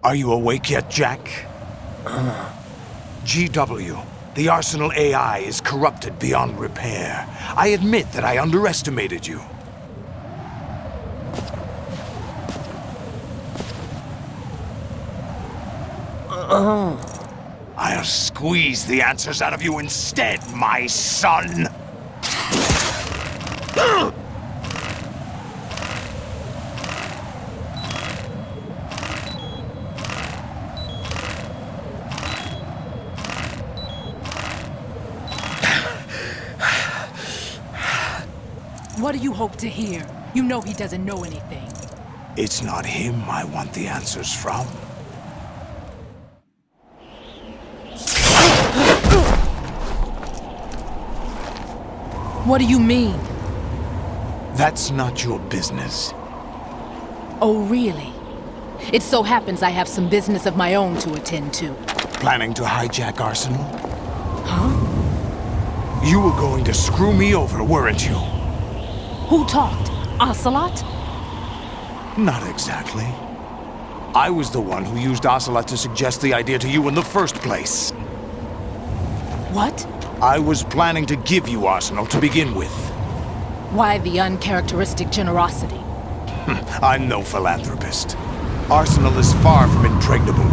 Are you awake yet, Jack? GW, the Arsenal AI is corrupted beyond repair. I admit that I underestimated you. I'll squeeze the answers out of you instead, my son! What do you hope to hear? You know he doesn't know anything. It's not him I want the answers from. What do you mean? That's not your business. Oh, really? It so happens I have some business of my own to attend to. Planning to hijack Arsenal? Huh? You were going to screw me over, weren't you? Who talked? Ocelot? Not exactly. I was the one who used Ocelot to suggest the idea to you in the first place. What? I was planning to give you Arsenal to begin with. Why the uncharacteristic generosity? I'm no philanthropist. Arsenal is far from impregnable.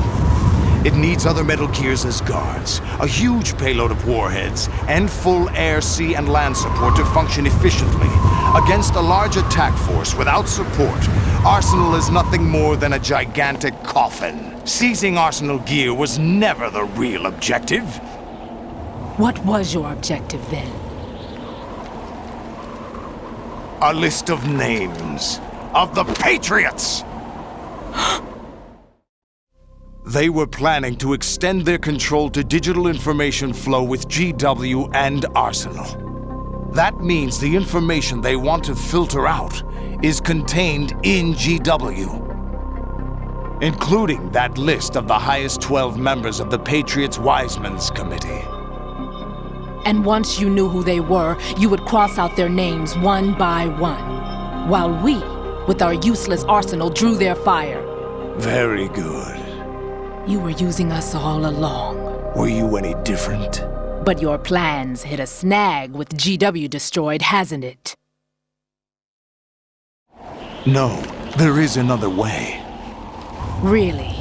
It needs other Metal Gears as guards, a huge payload of warheads, and full air, sea, and land support to function efficiently. Against a large attack force without support, Arsenal is nothing more than a gigantic coffin. Seizing Arsenal gear was never the real objective. What was your objective then? A list of names of the Patriots! They were planning to extend their control to digital information flow with GW and Arsenal. That means the information they want to filter out is contained in GW, including that list of the highest 12 members of the Patriots Wiseman's Committee. And once you knew who they were, you would cross out their names one by one, while we, with our useless arsenal, drew their fire. Very good. You were using us all along. Were you any different? But your plans hit a snag with GW destroyed, hasn't it? No, there is another way. Really?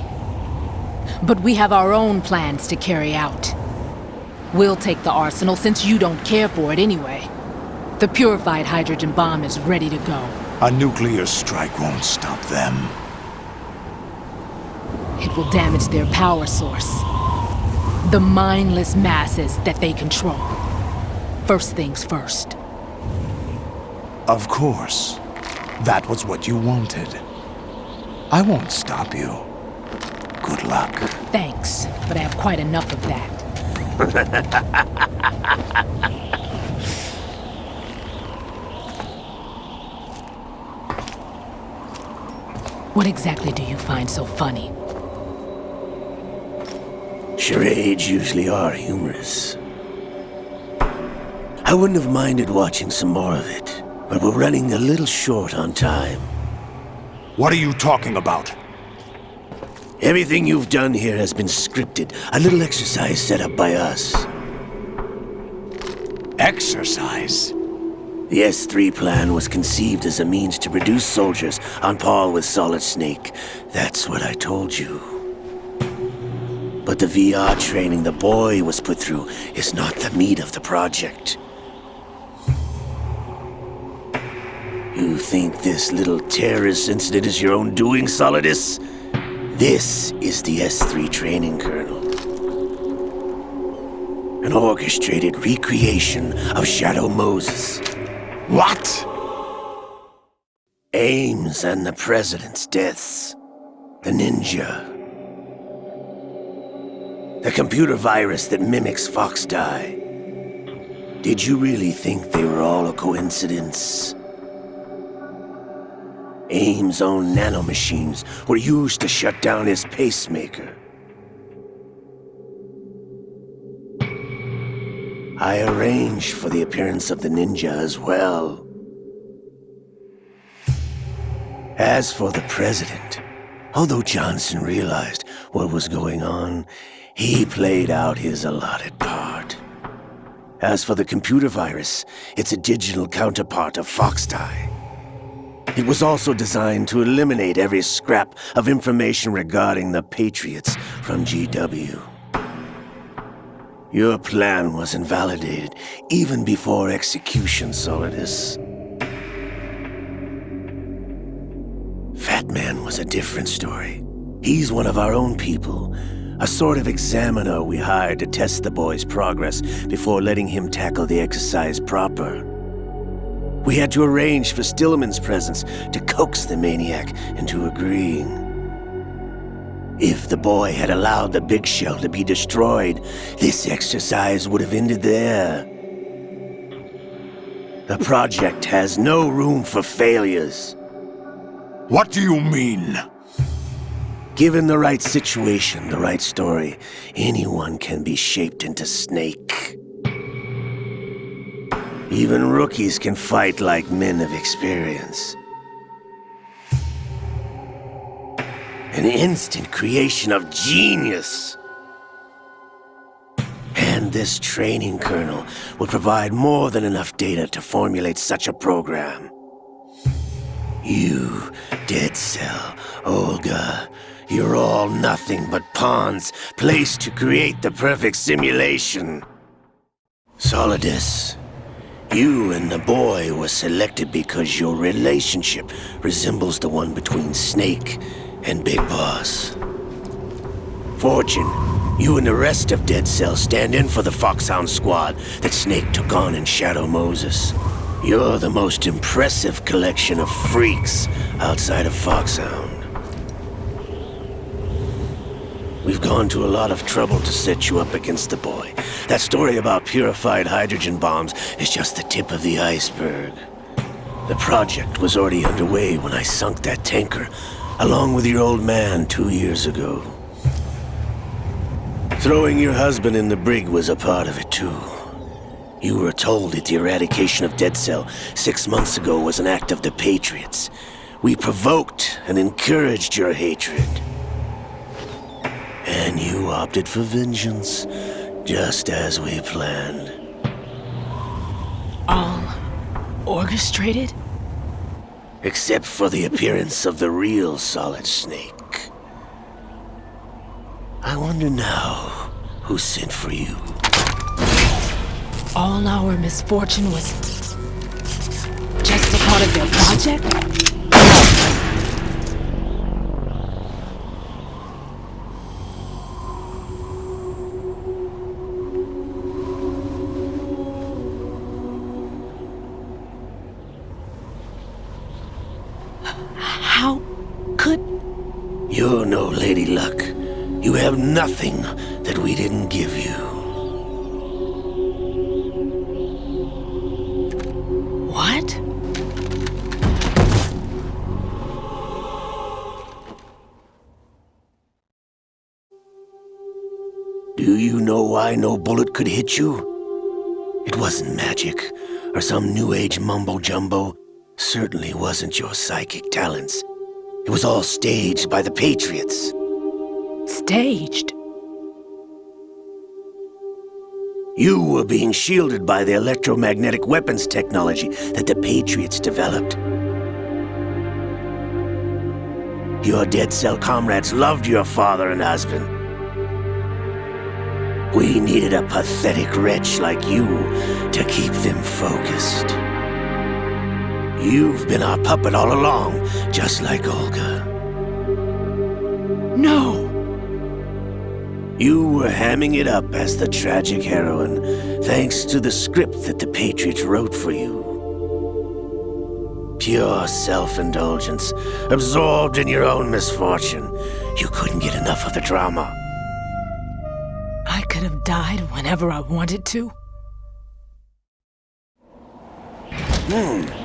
But we have our own plans to carry out. We'll take the arsenal since you don't care for it anyway. The purified hydrogen bomb is ready to go. A nuclear strike won't stop them. It will damage their power source. The mindless masses that they control. First things first. Of course. That was what you wanted. I won't stop you. Good luck. Thanks, but I have quite enough of that. What exactly do you find so funny? Charades usually are humorous. I wouldn't have minded watching some more of it, but we're running a little short on time. What are you talking about? Everything you've done here has been scripted, a little exercise set up by us. Exercise? The S3 plan was conceived as a means to produce soldiers on par with Solid Snake. That's what I told you. But the VR training the boy was put through is not the meat of the project. You think this little terrorist incident is your own doing, Solidus? This is the S3 training kernel. An orchestrated recreation of Shadow Moses. What? Ames and the President's deaths. The ninja. The computer virus that mimics Foxdie. Did you really think they were all a coincidence? Ames' own nanomachines were used to shut down his pacemaker. I arranged for the appearance of the ninja as well. As for the President, Although Johnson realized what was going on, he played out his allotted part. As for the computer virus, it's a digital counterpart of Foxtie. It was also designed to eliminate every scrap of information regarding the Patriots from GW. Your plan was invalidated even before execution, Solidus. Fat Man was a different story. He's one of our own people, a sort of examiner we hired to test the boy's progress before letting him tackle the exercise proper. We had to arrange for Stillman's presence to coax the maniac into agreeing. If the boy had allowed the big shell to be destroyed, this exercise would have ended there. The project has no room for failures. What do you mean? Given the right situation, the right story, anyone can be shaped into Snake. Even rookies can fight like men of experience. An instant creation of genius. And this training kernel would provide more than enough data to formulate such a program. You, Dead Cell, Olga, you're all nothing but pawns placed to create the perfect simulation. Solidus, you and the boy were selected because your relationship resembles the one between Snake and Big Boss. Fortune, you and the rest of Dead Cell stand in for the Foxhound squad that Snake took on in Shadow Moses. You're the most impressive collection of freaks outside of Foxhound. We've gone to a lot of trouble to set you up against the boy. That story about purified hydrogen bombs is just the tip of the iceberg. The project was already underway when I sunk that tanker, along with your old man 2 years ago. Throwing your husband in the brig was a part of it too. You were told that the eradication of Dead Cell 6 months ago was an act of the Patriots. We provoked and encouraged your hatred. And you opted for vengeance, just as we planned. All orchestrated? Except for the appearance of the real Solid Snake. I wonder now who sent for you. All our misfortune was just a part of their project? How could... You're no Lady Luck. You have nothing that we didn't give you. What? Do you know why no bullet could hit you? It wasn't magic, or some new age mumbo-jumbo. Certainly wasn't your psychic talents. It was all staged by the Patriots. Staged? You were being shielded by the electromagnetic weapons technology that the Patriots developed. Your Dead Cell comrades loved your father and husband. We needed a pathetic wretch like you to keep them focused. You've been our puppet all along, just like Olga. No! You were hamming it up as the tragic heroine, thanks to the script that the Patriots wrote for you. Pure self-indulgence, absorbed in your own misfortune. You couldn't get enough of the drama. I could have died whenever I wanted to.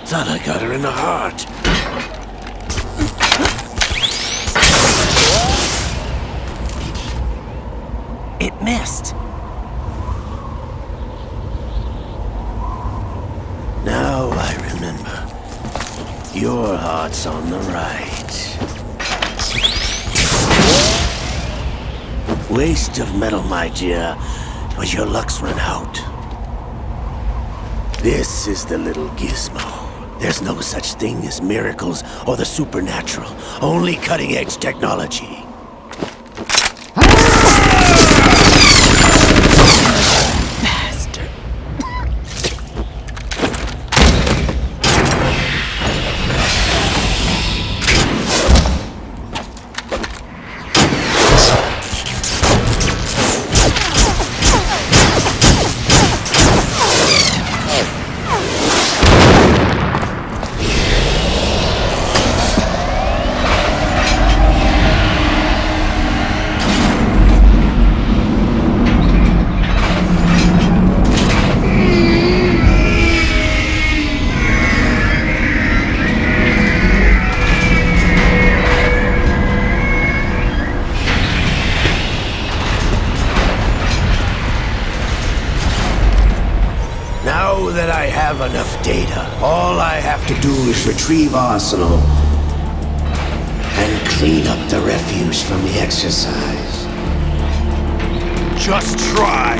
Thought I got her in the heart. It missed. Now I remember. Your heart's on the right. Waste of metal, my dear, but your luck's run out. This is the little gizmo. There's no such thing as miracles or the supernatural, only cutting-edge technology. Now that I have enough data, all I have to do is retrieve Arsenal and clean up the refuse from the exercise. Just try.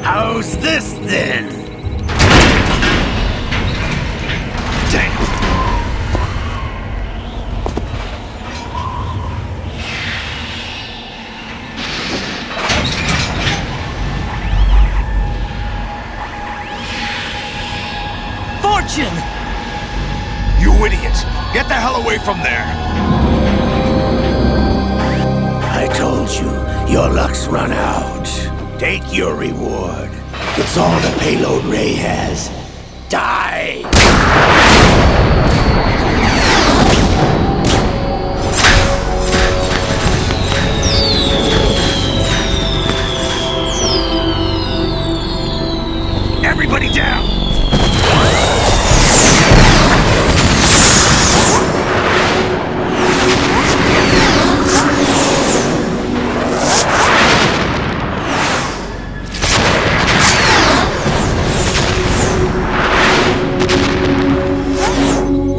How's this then? Damn. Fortune! You idiot! Get the hell away from there! I told you, your luck's run out. Take your reward. It's all the payload Ray has. Die! Everybody down!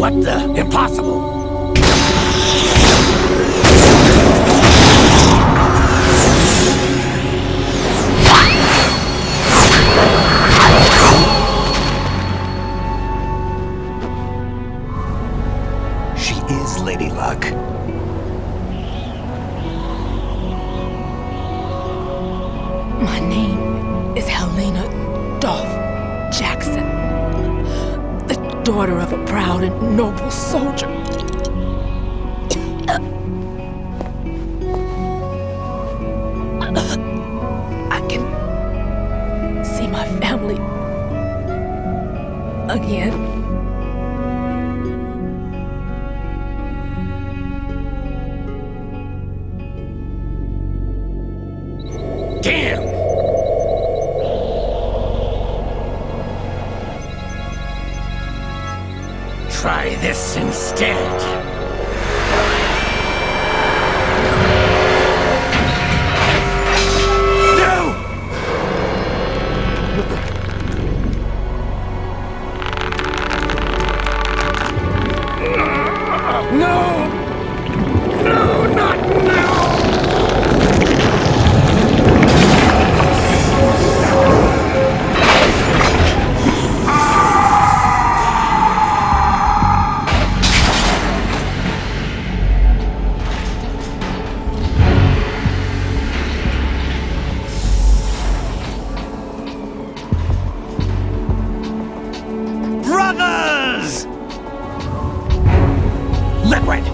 What the? Impossible! She is Lady Luck. My name is Helena Dolph Jackson, the daughter of a proud and noble soldier. I can see my family again. Damn! Try this instead. No! No, not now! Brothers! Liquid!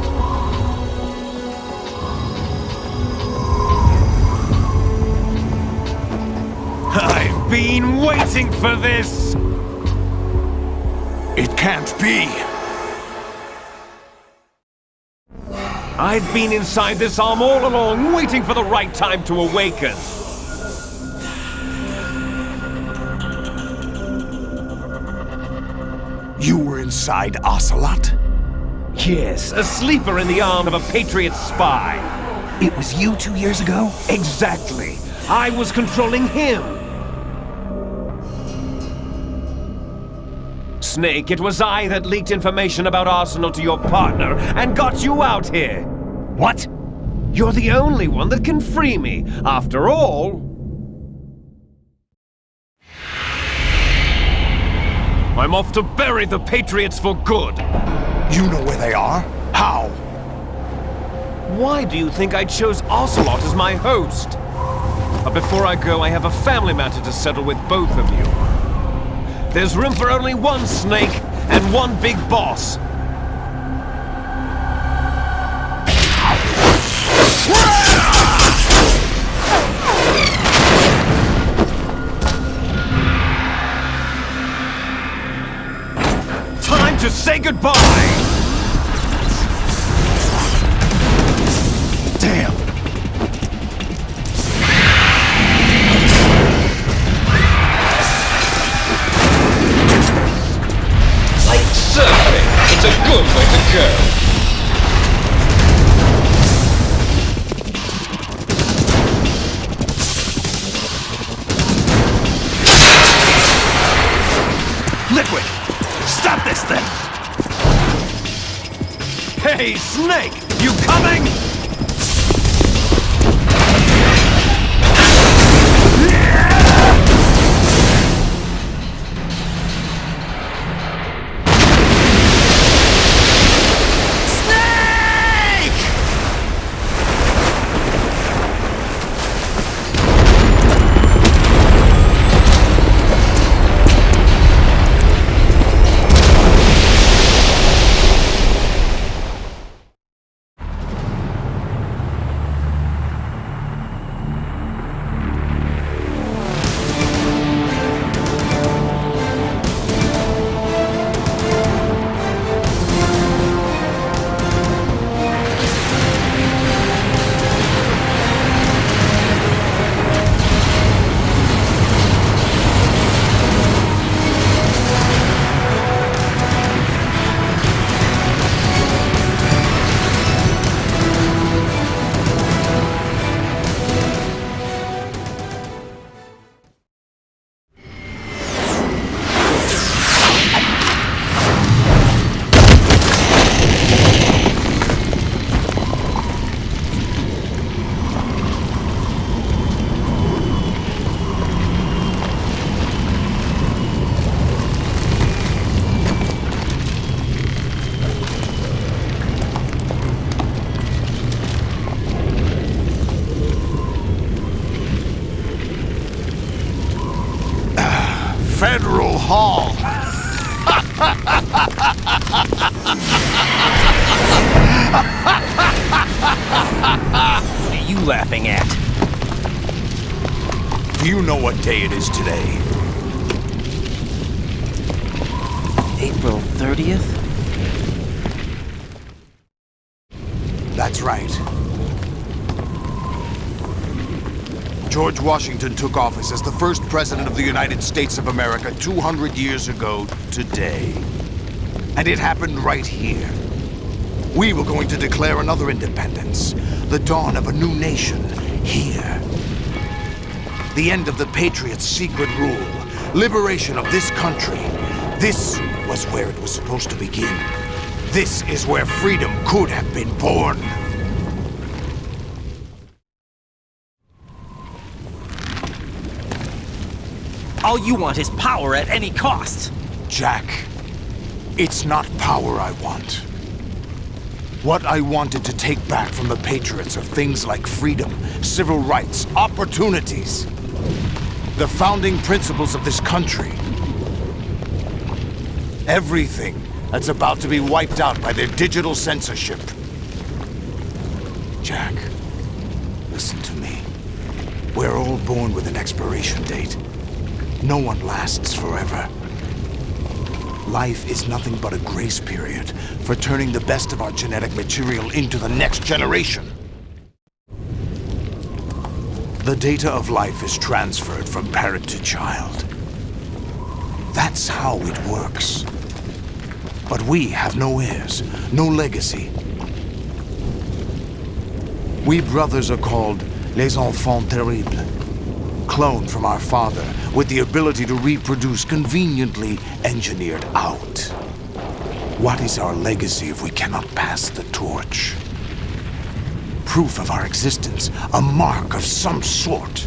I've been waiting for this! It can't be! I've been inside this arm all along, waiting for the right time to awaken. You were inside Ocelot? Yes, a sleeper in the arm of a Patriot spy. It was you 2 years ago? Exactly. I was controlling him. Snake, it was I that leaked information about Arsenal to your partner and got you out here. What? You're the only one that can free me. After all... I'm off to bury the Patriots for good. You know where they are? How? Why do you think I chose Ocelot as my host? But before I go, I have a family matter to settle with both of you. There's room for only one Snake and one big boss. Time to say goodbye! Damn! Like surfing, it's a good way to go. Liquid! Stop this thing! Hey, Snake! You coming? Federal Hall. What are you laughing at? Do you know what day it is today? April 30th? That's right. George Washington took office as the first president of the United States of America 200 years ago today. And it happened right here. We were going to declare another independence, the dawn of a new nation, here. The end of the Patriots' secret rule, liberation of this country. This was where it was supposed to begin. This is where freedom could have been born. All you want is power at any cost. Jack, it's not power I want. What I wanted to take back from the Patriots are things like freedom, civil rights, opportunities. The founding principles of this country. Everything that's about to be wiped out by their digital censorship. Jack, listen to me. We're all born with an expiration date. No one lasts forever. Life is nothing but a grace period for turning the best of our genetic material into the next generation. The data of life is transferred from parent to child. That's how it works. But we have no heirs, no legacy. We brothers are called les enfants terribles. Cloned from our father, with the ability to reproduce conveniently engineered out. What is our legacy if we cannot pass the torch? Proof of our existence, a mark of some sort.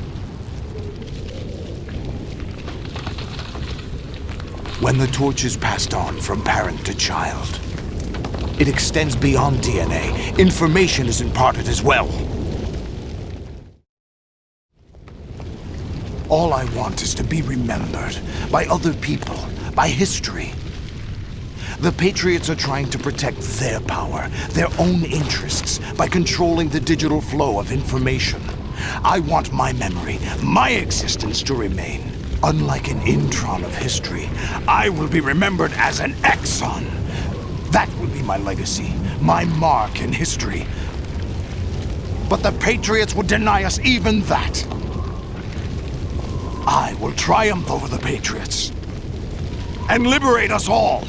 When the torch is passed on from parent to child, it extends beyond DNA. Information is imparted as well. All I want is to be remembered by other people, by history. The Patriots are trying to protect their power, their own interests, by controlling the digital flow of information. I want my memory, my existence to remain. Unlike an intron of history, I will be remembered as an exon. That will be my legacy, my mark in history. But the Patriots would deny us even that. I will triumph over the Patriots and liberate us all,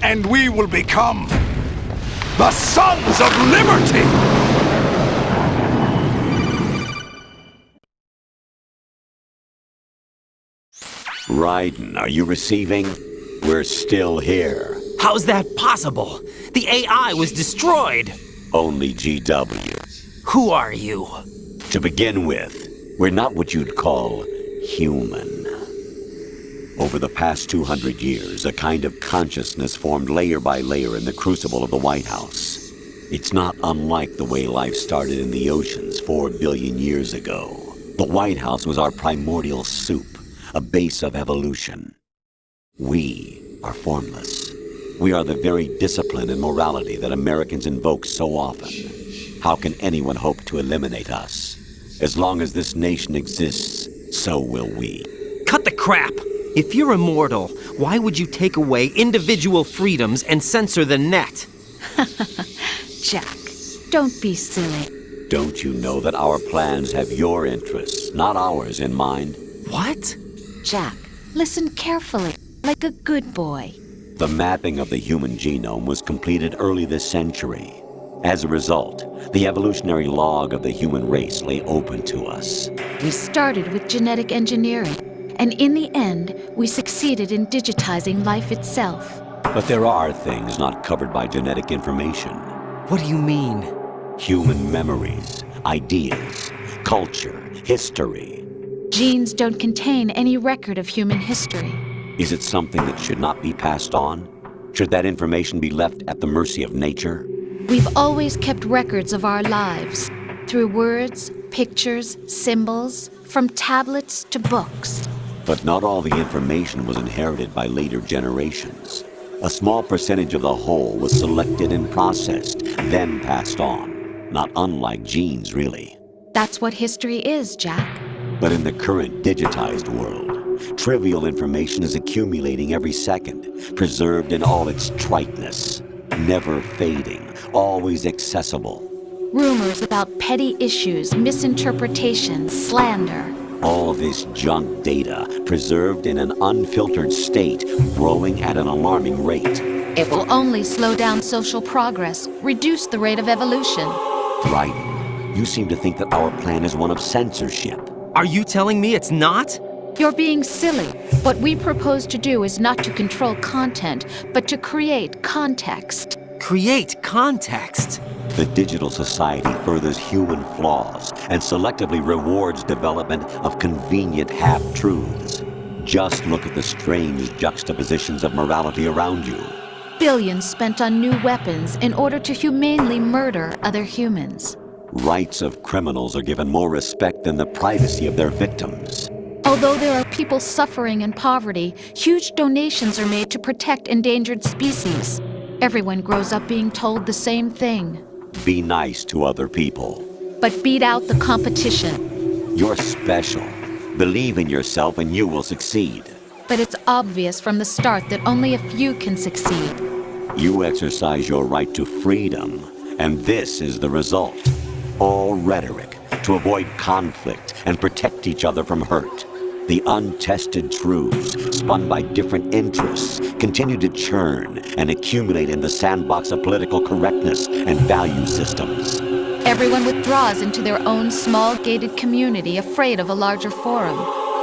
and we will become the Sons of Liberty! Raiden, are you receiving? We're still here. How's that possible? The AI was destroyed. Only GW. Who are you? To begin with, we're not what you'd call human. Over the past 200 years, a kind of consciousness formed layer by layer in the crucible of the White House. It's not unlike the way life started in the oceans 4 billion years ago. The White House was our primordial soup, a base of evolution. We are formless. We are the very discipline and morality that Americans invoke so often. How can anyone hope to eliminate us? As long as this nation exists, so will we. Cut the crap! If you're immortal, why would you take away individual freedoms and censor the net? Jack, don't be silly. Don't you know that our plans have your interests, not ours, in mind? What? Jack, listen carefully, like a good boy. The mapping of the human genome was completed early this century. As a result, the evolutionary log of the human race lay open to us. We started with genetic engineering, and in the end, we succeeded in digitizing life itself. But there are things not covered by genetic information. What do you mean? Human memories, ideas, culture, history. Genes don't contain any record of human history. Is it something that should not be passed on? Should that information be left at the mercy of nature? We've always kept records of our lives, through words, pictures, symbols, from tablets to books. But not all the information was inherited by later generations. A small percentage of the whole was selected and processed, then passed on. Not unlike genes, really. That's what history is, Jack. But in the current digitized world, trivial information is accumulating every second, preserved in all its triteness, never fading, always accessible. Rumors about petty issues, misinterpretations, slander. All this junk data, preserved in an unfiltered state, growing at an alarming rate. It will only slow down social progress, reduce the rate of evolution. Right. You seem to think that our plan is one of censorship. Are you telling me it's not? You're being silly. What we propose to do is not to control content, but to create context. Create context? The digital society furthers human flaws and selectively rewards development of convenient half-truths. Just look at the strange juxtapositions of morality around you. Billions spent on new weapons in order to humanely murder other humans. Rights of criminals are given more respect than the privacy of their victims. Although there are people suffering in poverty, huge donations are made to protect endangered species. Everyone grows up being told the same thing. Be nice to other people. But beat out the competition. You're special. Believe in yourself and you will succeed. But it's obvious from the start that only a few can succeed. You exercise your right to freedom, and this is the result. All rhetoric to avoid conflict and protect each other from hurt. The untested truths, spun by different interests, continue to churn and accumulate in the sandbox of political correctness and value systems. Everyone withdraws into their own small gated community, afraid of a larger forum.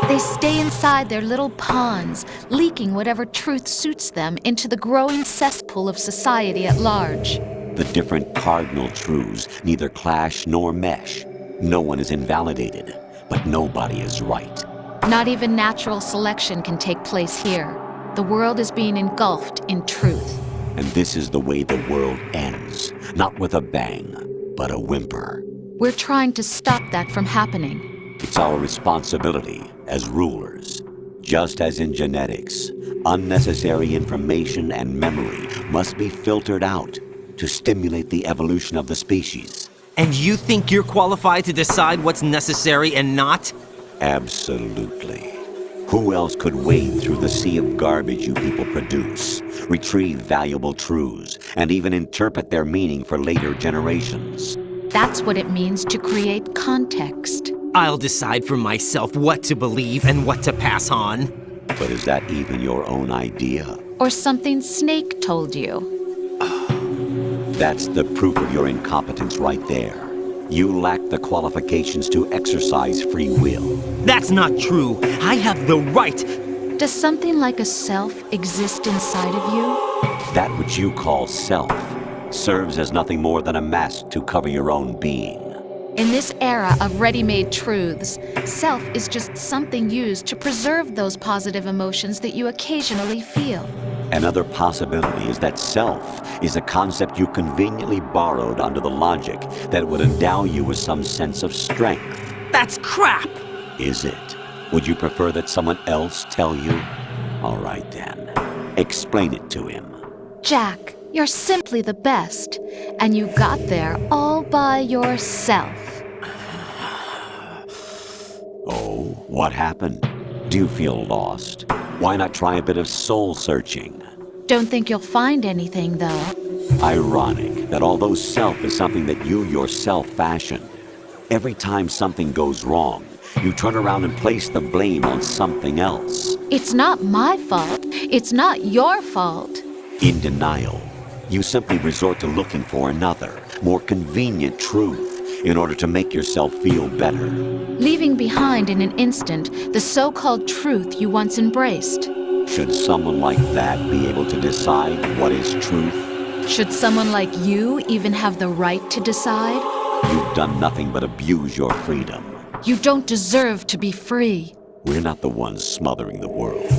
They stay inside their little ponds, leaking whatever truth suits them into the growing cesspool of society at large. The different cardinal truths neither clash nor mesh. No one is invalidated, but nobody is right. Not even natural selection can take place here. The world is being engulfed in truth. And this is the way the world ends, not with a bang, but a whimper. We're trying to stop that from happening. It's our responsibility as rulers. Just as in genetics, unnecessary information and memory must be filtered out to stimulate the evolution of the species. And you think you're qualified to decide what's necessary and not? Absolutely. Who else could wade through the sea of garbage you people produce, retrieve valuable truths, and even interpret their meaning for later generations? That's what it means to create context. I'll decide for myself what to believe and what to pass on. But is that even your own idea? Or something Snake told you. That's the proof of your incompetence right there. You lack the qualifications to exercise free will. That's not true. I have the right. Does something like a self exist inside of you? That which you call self serves as nothing more than a mask to cover your own being. In this era of ready-made truths, self is just something used to preserve those positive emotions that you occasionally feel. Another possibility is that self is a concept you conveniently borrowed under the logic that would endow you with some sense of strength. That's crap! Is it? Would you prefer that someone else tell you? All right then. Explain it to him. Jack, you're simply the best, and you got there all by yourself. Oh, what happened? Do you feel lost? Why not try a bit of soul searching? Don't think you'll find anything, though. Ironic that although self is something that you yourself fashioned, every time something goes wrong, you turn around and place the blame on something else. It's not my fault. It's not your fault. In denial, you simply resort to looking for another, more convenient truth in order to make yourself feel better. Leaving behind in an instant the so-called truth you once embraced. Should someone like that be able to decide what is truth? Should someone like you even have the right to decide? You've done nothing but abuse your freedom. You don't deserve to be free. We're not the ones smothering the world.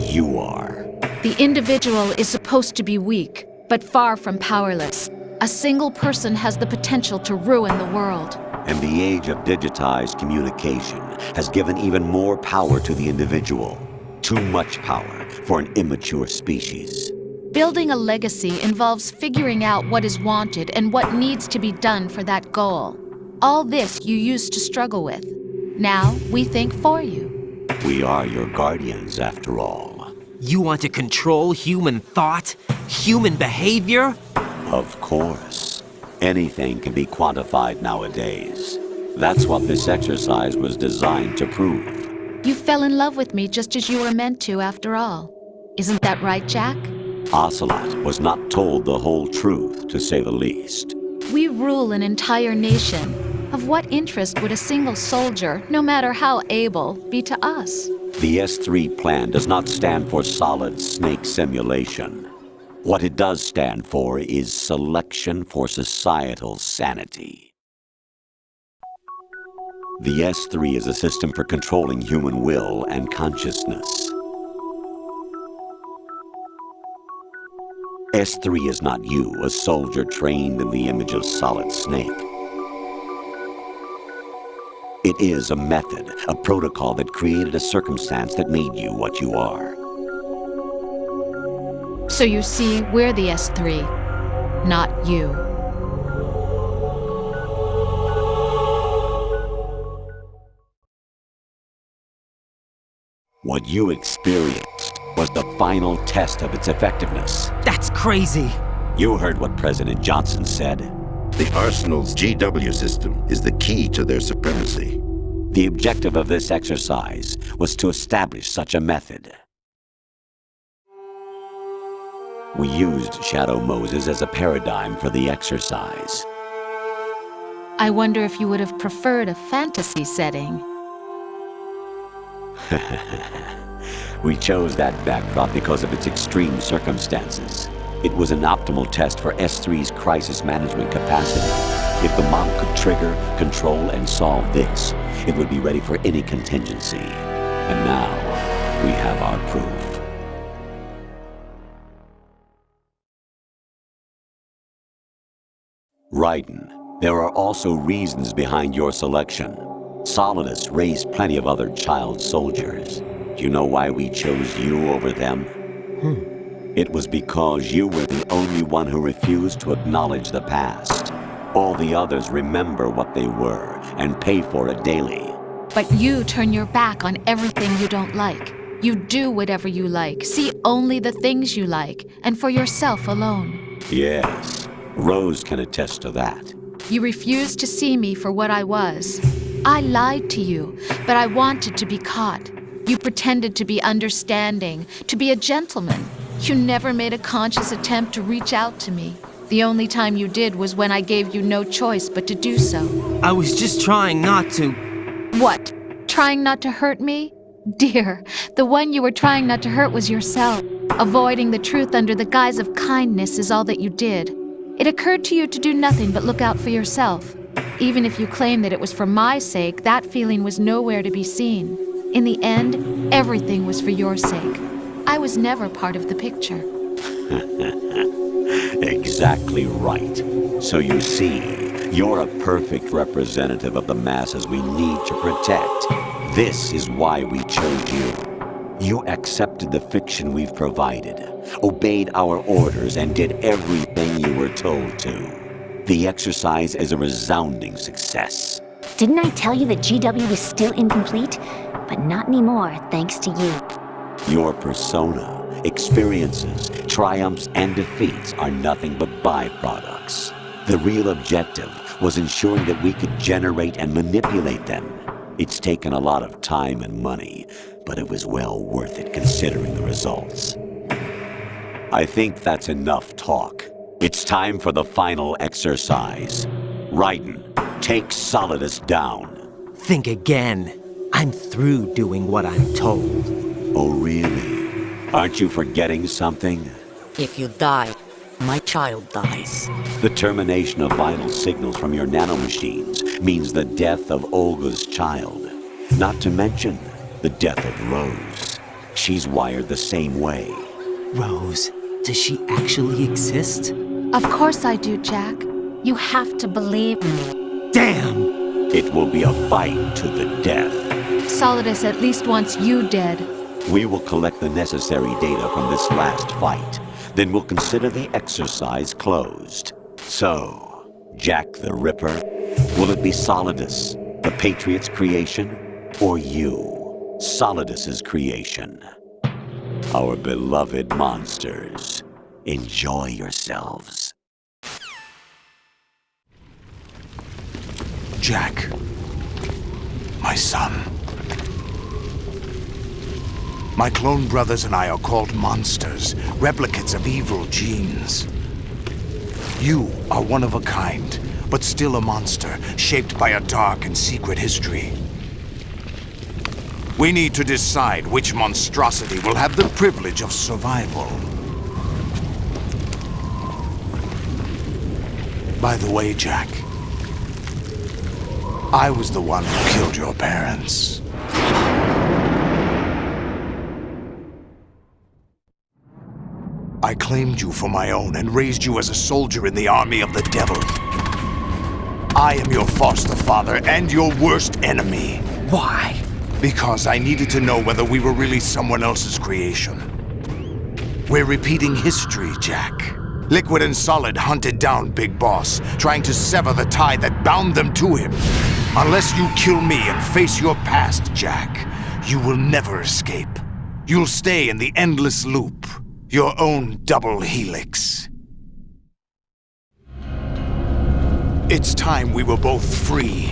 You are. The individual is supposed to be weak, but far from powerless. A single person has the potential to ruin the world. And the age of digitized communication has given even more power to the individual. Too much power for an immature species. Building a legacy involves figuring out what is wanted and what needs to be done for that goal. All this you used to struggle with. Now we think for you. We are your guardians, after all. You want to control human thought? Human behavior? Of course. Anything can be quantified nowadays. That's what this exercise was designed to prove. You fell in love with me just as you were meant to, after all. Isn't that right, Jack? Ocelot was not told the whole truth, to say the least. We rule an entire nation. Of what interest would a single soldier, no matter how able, be to us? The S3 plan does not stand for solid snake simulation. What it does stand for is selection for societal sanity. The S3 is a system for controlling human will and consciousness. S3 is not you, a soldier trained in the image of Solid Snake. It is a method, a protocol that created a circumstance that made you what you are. So you see, we're the S3, not you. What you experienced was the final test of its effectiveness. That's crazy. You heard what President Johnson said. The Arsenal's GW system is the key to their supremacy. The objective of this exercise was to establish such a method. We used Shadow Moses as a paradigm for the exercise. I wonder if you would have preferred a fantasy setting. We chose that backdrop because of its extreme circumstances. It was an optimal test for S3's crisis management capacity. If the model could trigger, control, and solve this, it would be ready for any contingency. And now, we have our proof. Raiden, there are also reasons behind your selection. Solidus raised plenty of other child soldiers. Do you know why we chose you over them? It was because you were the only one who refused to acknowledge the past. All the others remember what they were and pay for it daily. But you turn your back on everything you don't like. You do whatever you like, see only the things you like, and for yourself alone. Yes, Rose can attest to that. You refused to see me for what I was. I lied to you, but I wanted to be caught. You pretended to be understanding, to be a gentleman. You never made a conscious attempt to reach out to me. The only time you did was when I gave you no choice but to do so. I was just trying not to. What? Trying not to hurt me? Dear, the one you were trying not to hurt was yourself. Avoiding the truth under the guise of kindness is all that you did. It occurred to you to do nothing but look out for yourself. Even if you claim that it was for my sake, that feeling was nowhere to be seen. In the end, everything was for your sake. I was never part of the picture. Exactly right. So you see, you're a perfect representative of the masses we need to protect. This is why we chose you. You accepted the fiction we've provided, obeyed our orders, and did everything you were told to. The exercise is a resounding success. Didn't I tell you that GW was still incomplete? But not anymore, thanks to you. Your persona, experiences, triumphs, and defeats are nothing but byproducts. The real objective was ensuring that we could generate and manipulate them. It's taken a lot of time and money, but it was well worth it considering the results. I think that's enough talk. It's time for the final exercise. Raiden, take Solidus down. Think again. I'm through doing what I'm told. Oh, really? Aren't you forgetting something? If you die, my child dies. The termination of vital signals from your nanomachines means the death of Olga's child. Not to mention the death of Rose. She's wired the same way. Rose, does she actually exist? Of course I do, Jack. You have to believe me. Damn! It will be a fight to the death. Solidus at least wants you dead. We will collect the necessary data from this last fight. Then we'll consider the exercise closed. So, Jack the Ripper, will it be Solidus, the Patriot's creation, or you, Solidus's creation? Our beloved monsters, enjoy yourselves. Jack, my son. My clone brothers and I are called monsters, replicates of evil genes. You are one of a kind, but still a monster, shaped by a dark and secret history. We need to decide which monstrosity will have the privilege of survival. By the way, Jack, I was the one who killed your parents. I claimed you for my own and raised you as a soldier in the army of the devil. I am your foster father and your worst enemy. Why? Because I needed to know whether we were really someone else's creation. We're repeating history, Jack. Liquid and Solid hunted down Big Boss, trying to sever the tie that bound them to him. Unless you kill me and face your past, Jack, you will never escape. You'll stay in the endless loop, your own double helix. It's time we were both free.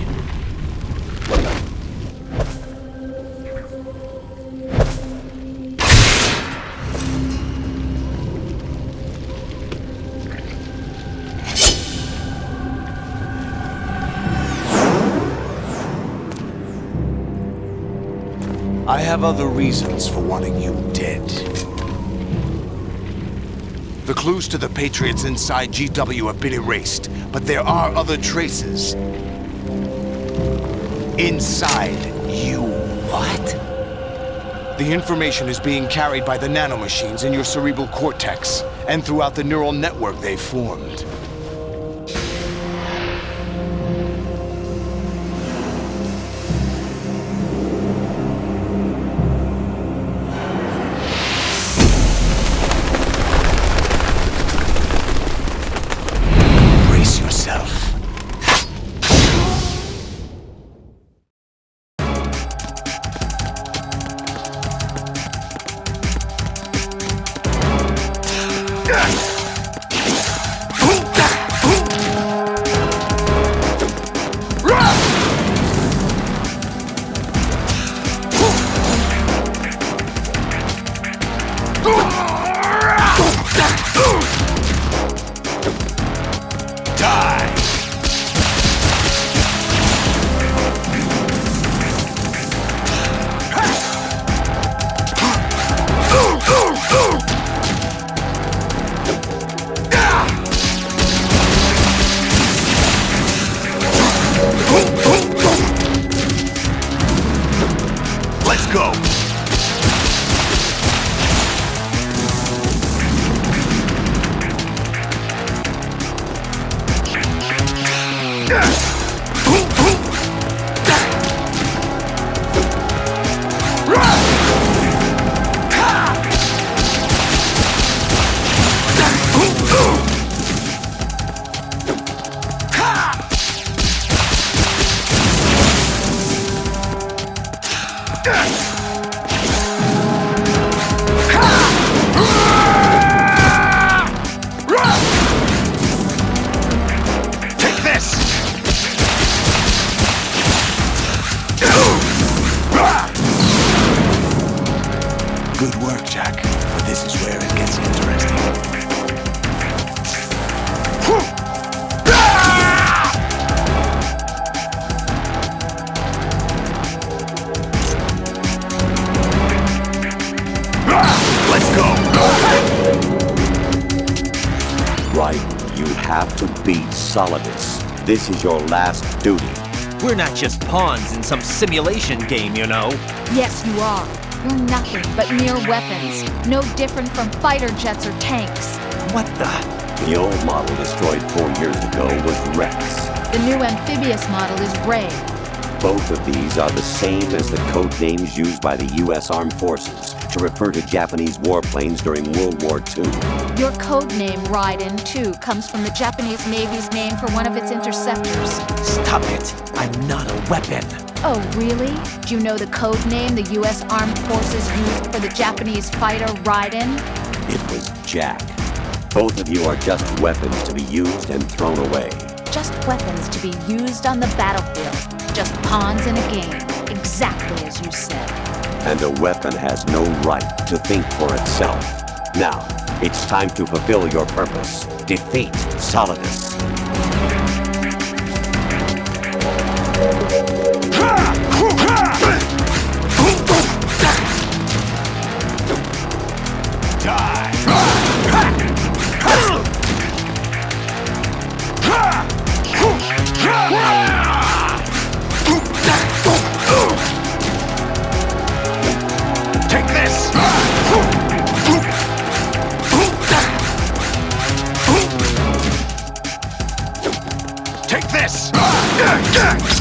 I have other reasons for wanting you dead. The clues to the Patriots inside GW have been erased, but there are other traces. Inside you. What? The information is being carried by the nanomachines in your cerebral cortex, and throughout the neural network they've formed. Brace yourself. Let's go! Take this! Good work, Jack. But this is where it gets interesting. Let's go! Right, you have to beat Solidus. This is your last duty. We're not just pawns in some simulation game, you know. Yes, you are. You're nothing but mere weapons. No different from fighter jets or tanks. What the? The old model destroyed 4 years ago was Rex. The new amphibious model is Ray. Both of these are the same as the code names used by the U.S. Armed Forces to refer to Japanese warplanes during World War II. Your code name, Raiden, too, comes from the Japanese Navy's name for one of its interceptors. Stop it. I'm not a weapon. Oh, really? Do you know the code name the U.S. Armed Forces used for the Japanese fighter Raiden? It was Jack. Both of you are just weapons to be used and thrown away. Just weapons to be used on the battlefield. Just pawns in a game. Exactly as you said. And a weapon has no right to think for itself. Now, it's time to fulfill your purpose. Defeat Solidus. Take this! Take this!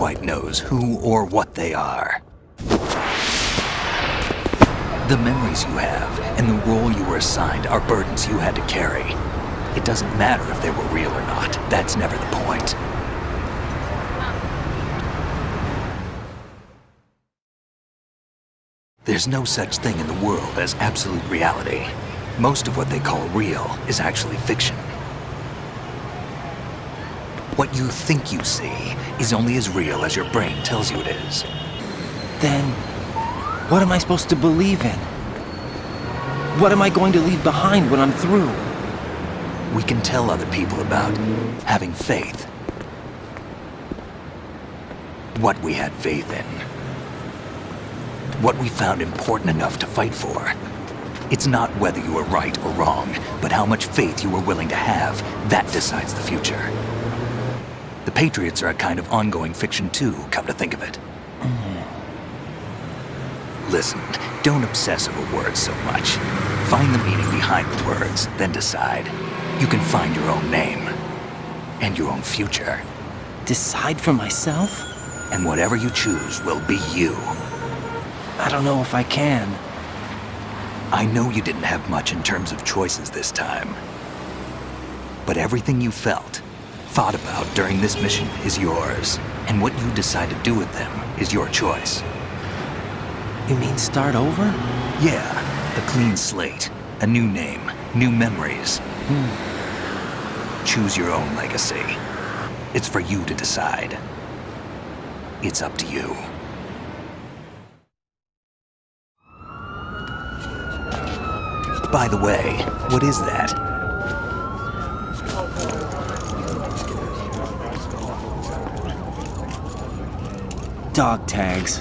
quite knows who or what they are. The memories you have and the role you were assigned are burdens you had to carry. It doesn't matter if they were real or not. That's never the point. There's no such thing in the world as absolute reality. Most of what they call real is actually fiction. What you think you see is only as real as your brain tells you it is. Then, what am I supposed to believe in? What am I going to leave behind when I'm through? We can tell other people about having faith. What we had faith in. What we found important enough to fight for. It's not whether you were right or wrong, but how much faith you were willing to have. That decides the future. The Patriots are a kind of ongoing fiction too, come to think of it. Listen, don't obsess over words so much. Find the meaning behind the words, then decide. You can find your own name. And your own future. Decide for myself? And whatever you choose will be you. I don't know if I can. I know you didn't have much in terms of choices this time. But everything you felt, thought about during this mission is yours. And what you decide to do with them is your choice. You mean start over? Yeah, a clean slate, a new name, new memories. Choose your own legacy. It's for you to decide. It's up to you. By the way, what is that? Dog tags.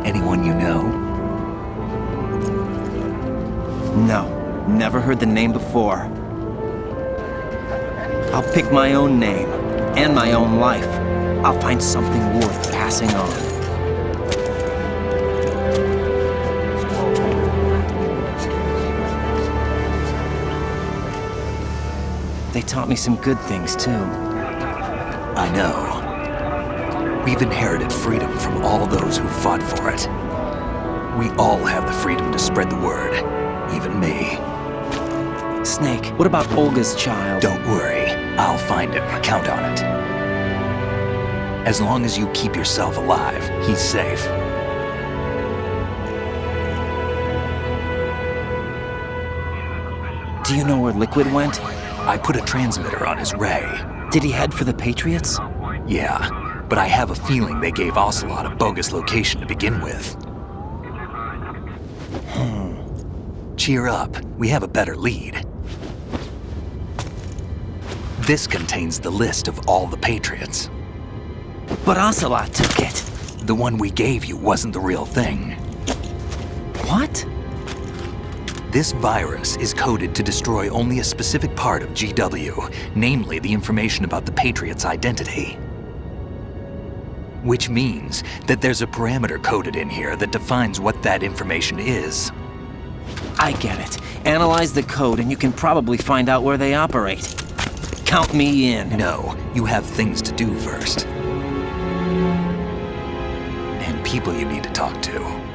Anyone you know? No, never heard the name before. I'll pick my own name, and my own life. I'll find something worth passing on. They taught me some good things, too. I know. We've inherited freedom from all those who fought for it. We all have the freedom to spread the word, even me. Snake, what about Olga's child? Don't worry, I'll find him. Count on it. As long as you keep yourself alive, he's safe. Do you know where Liquid went? I put a transmitter on his ray. Did he head for the Patriots? Yeah, but I have a feeling they gave Ocelot a bogus location to begin with. Cheer up, we have a better lead. This contains the list of all the Patriots. But Ocelot took it. The one we gave you wasn't the real thing. What? This virus is coded to destroy only a specific part of GW, namely the information about the Patriots' identity. Which means that there's a parameter coded in here that defines what that information is. I get it. Analyze the code and you can probably find out where they operate. Count me in. No, you have things to do first. And people you need to talk to.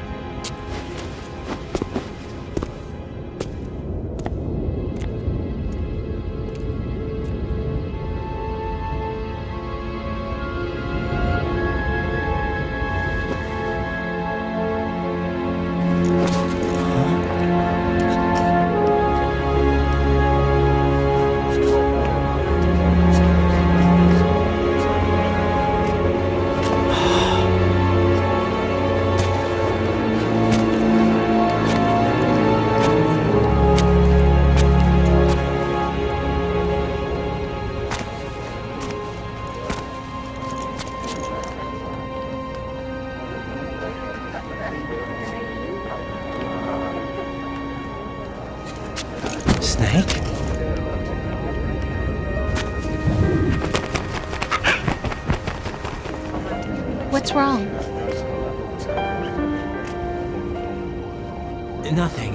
Snake? What's wrong? Nothing.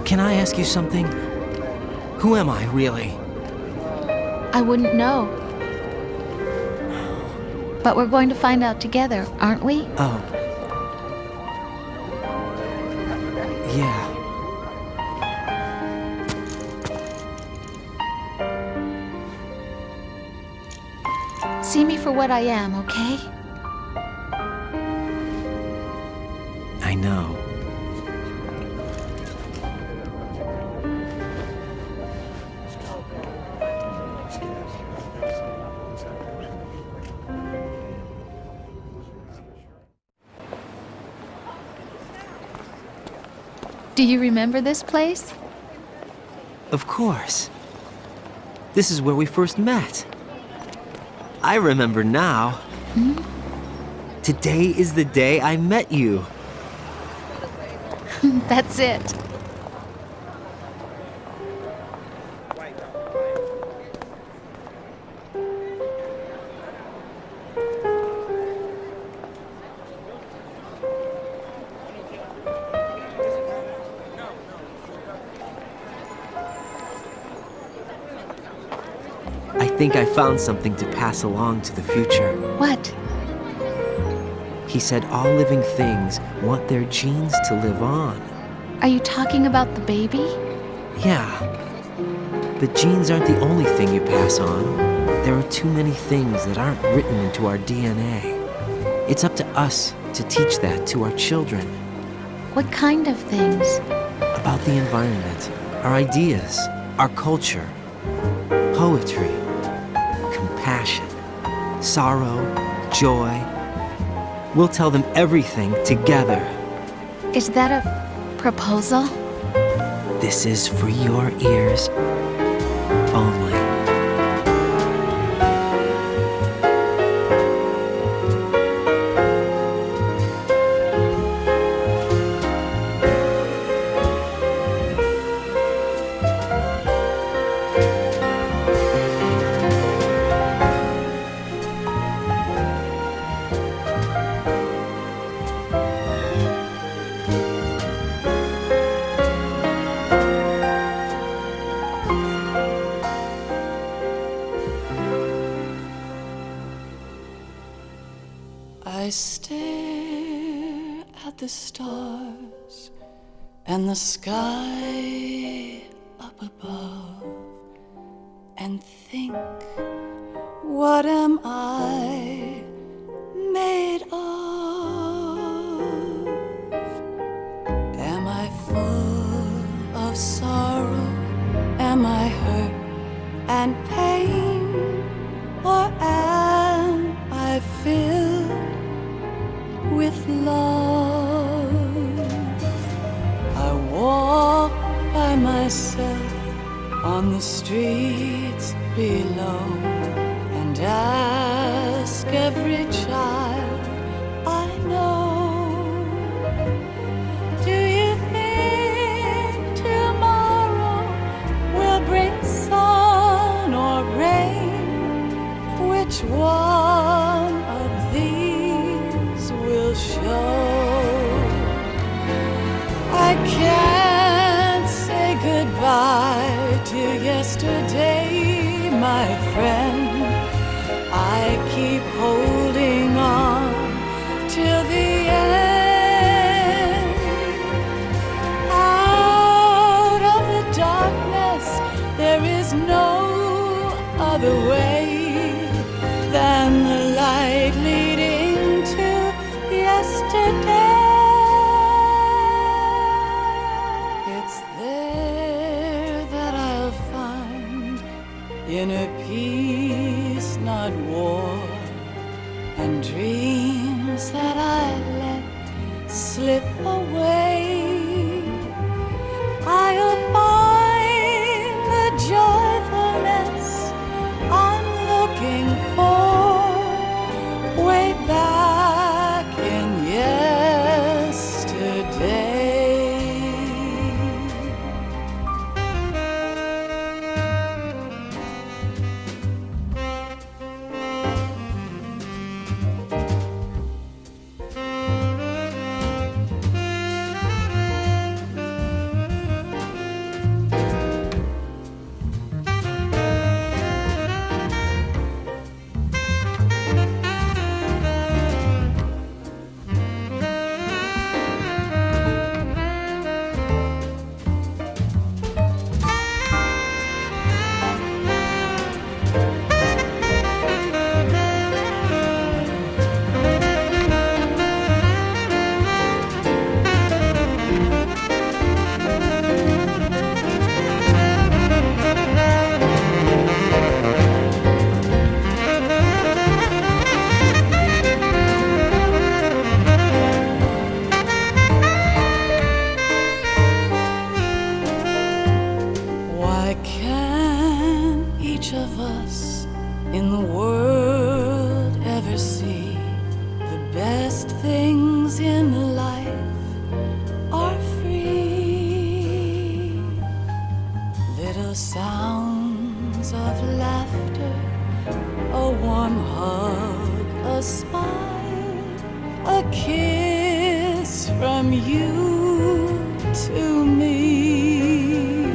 Can I ask you something? Who am I, really? I wouldn't know. But we're going to find out together, aren't we? Oh. Yeah. See me for what I am, okay? I know. Do you remember this place? Of course. This is where we first met. I remember now. Today is the day I met you. That's it. I think I found something to pass along to the future. What? He said all living things want their genes to live on. Are you talking about the baby? Yeah. But genes aren't the only thing you pass on. There are too many things that aren't written into our DNA. It's up to us to teach that to our children. What kind of things? About the environment, our ideas, our culture, poetry, compassion, sorrow, joy. We'll tell them everything together. Is that a proposal? This is for your ears only. I stare at the stars and the sky up above and think, what am I made of? Am I full of sorrow? Am I hurt and pain? Or am I filled with love? I walk by myself on the streets below and ask every child I know, do you think tomorrow will bring sun or rain? Which one of these will show? I can't say goodbye to yesterday, my friend. I keep holding on till the end. Out of the darkness, there is no other way than the light leading to yesterday. It's there that I'll find inner peace, not war, and dreams that I let slip away. I'll find the joyfulness I'm looking for way back in yesterday. sounds of laughter, a warm hug, a smile, a kiss from you to me.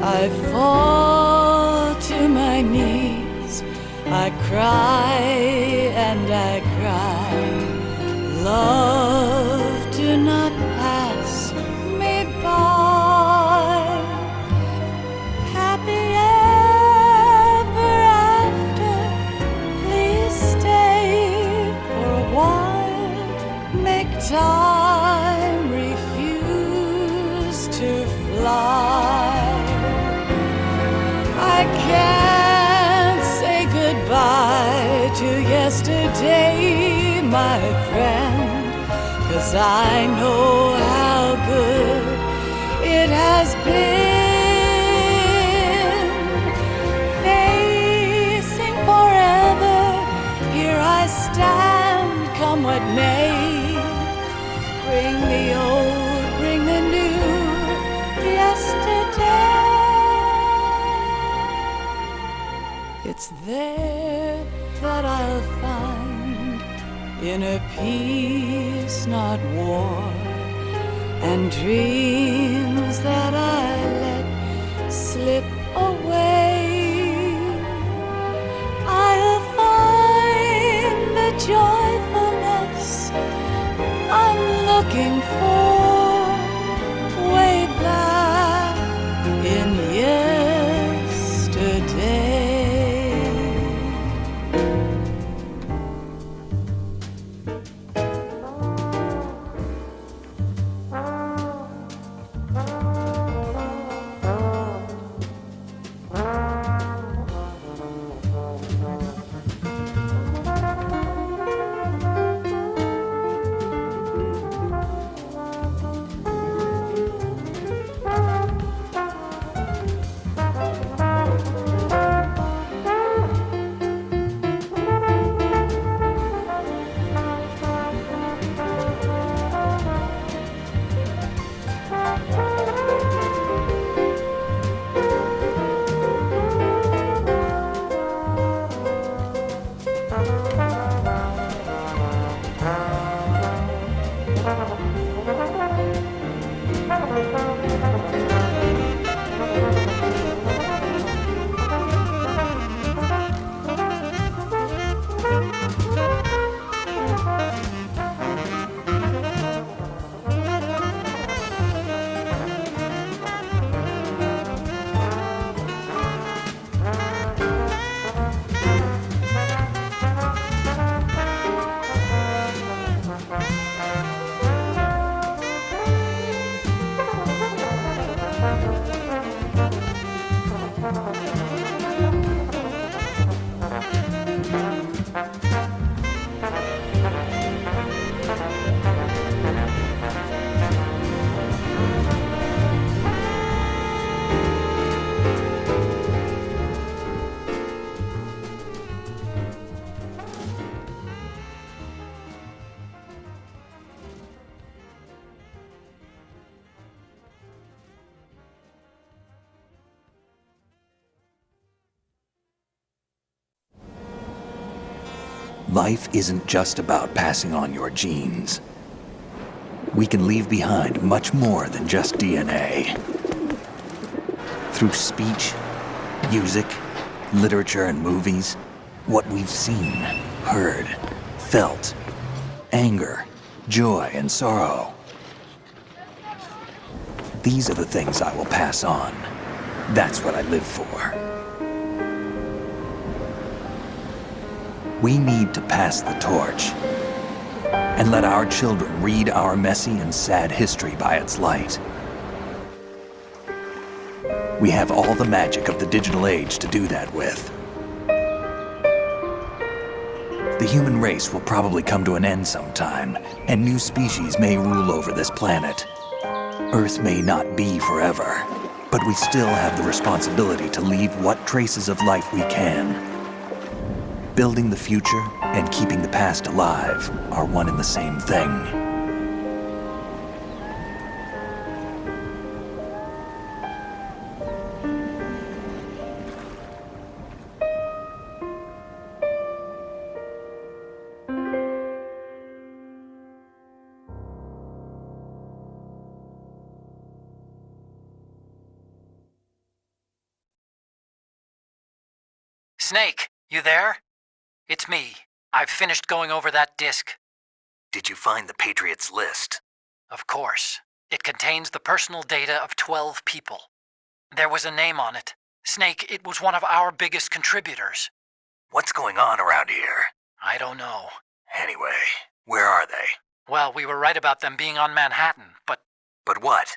I fall to my knees, I cry and I cry. Love, do not pass me by. Happy ever after, please stay for a while. Make time, refuse to fly. I can't say goodbye to yesterday, my friend, 'cause I know how good it has been. Facing forever, here I stand, come what may. Bring the old, bring the new, yesterday. It's there that I'll find inner peace, not war, and dreams that I let slip away. I'll find the joyfulness I'm looking for way back in yesterday. Life isn't just about passing on your genes. We can leave behind much more than just DNA. Through speech, music, literature, and movies, what we've seen, heard, felt, anger, joy, and sorrow. These are the things I will pass on. That's what I live for. We need to pass the torch and let our children read our messy and sad history by its light. We have all the magic of the digital age to do that with. The human race will probably come to an end sometime, and new species may rule over this planet. Earth may not be forever, but we still have the responsibility to leave what traces of life we can. Building the future and keeping the past alive are one and the same thing. Snake, you there? It's me. I've finished going over that disk. Did you find the Patriots list? Of course. It contains the personal data of 12 people. There was a name on it. Snake, it was one of our biggest contributors. What's going on around here? I don't know. Anyway, where are they? Well, we were right about them being on Manhattan, but But what?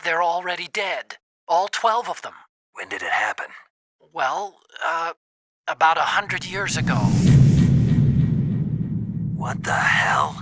they're already dead. All 12 of them. When did it happen? Well, about 100 years ago. What the hell?